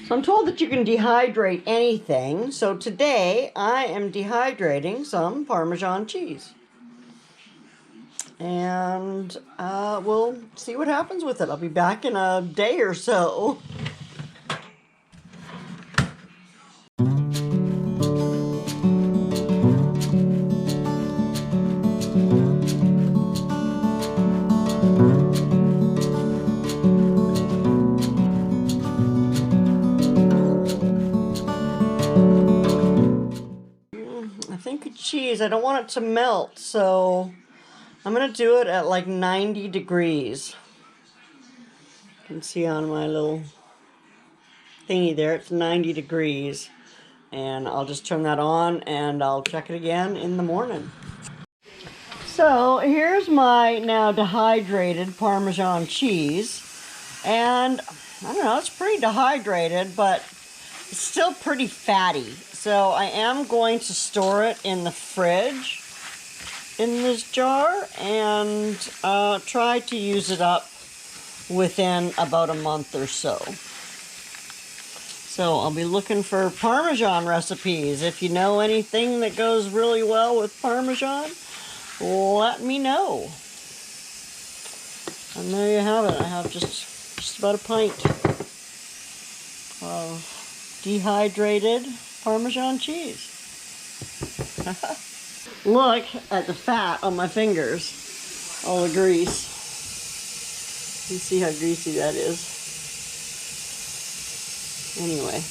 So I'm told that you can dehydrate anything. So today I am dehydrating some Parmesan cheese. And we'll see what happens with it. I'll be back in a day or so. I think cheese, I don't want it to melt, so I'm going to do it at like 90 degrees. You can see on my little thingy there, it's 90 degrees. And I'll just turn that on and I'll check it again in the morning. So here's my now dehydrated Parmesan cheese. And I don't know, it's pretty dehydrated, but it's still pretty fatty. So I am going to store it in the fridge in this jar and try to use it up within about a month or so. So I'll be looking for Parmesan recipes. If you know anything that goes really well with Parmesan, let me know. And there you have it. I have just about a pint of dehydrated Parmesan cheese. Look at the fat on my fingers. All the grease. You see how greasy that is. Anyway,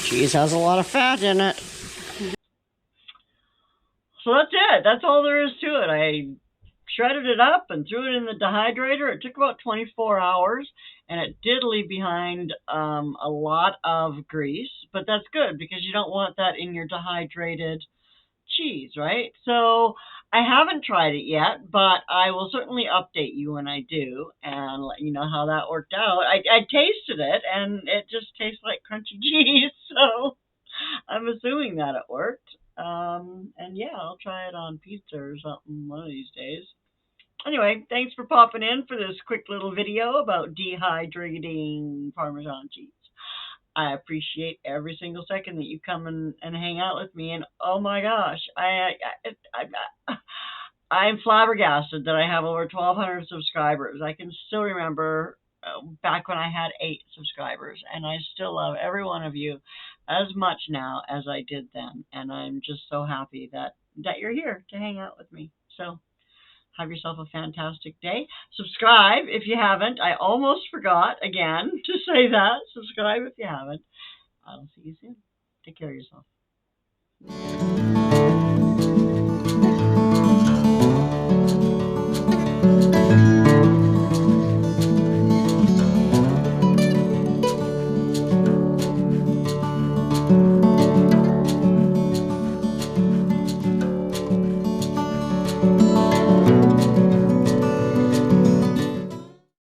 cheese has a lot of fat in it. So that's it. That's all there is to it. I shredded it up and threw it in the dehydrator. It took about 24 hours, and it did leave behind a lot of grease, but that's good because you don't want that in your dehydrated cheese, right? So I haven't tried it yet, but I will certainly update you when I do and let you know how that worked out. I tasted it, and it just tastes like crunchy cheese, so I'm assuming that it worked. And yeah, I'll try it on pizza or something one of these days. Anyway, thanks for popping in for this quick little video about dehydrating Parmesan cheese. I appreciate every single second that you come and hang out with me. And oh my gosh, I'm flabbergasted that I have over 1,200 subscribers. I can still remember back when I had 8 subscribers, and I still love every one of you as much now as I did then. And I'm just so happy that you're here to hang out with me. So have yourself a fantastic day. Subscribe if you haven't. I almost forgot again to say that. Subscribe if you haven't. I'll see you soon. Take care of yourself.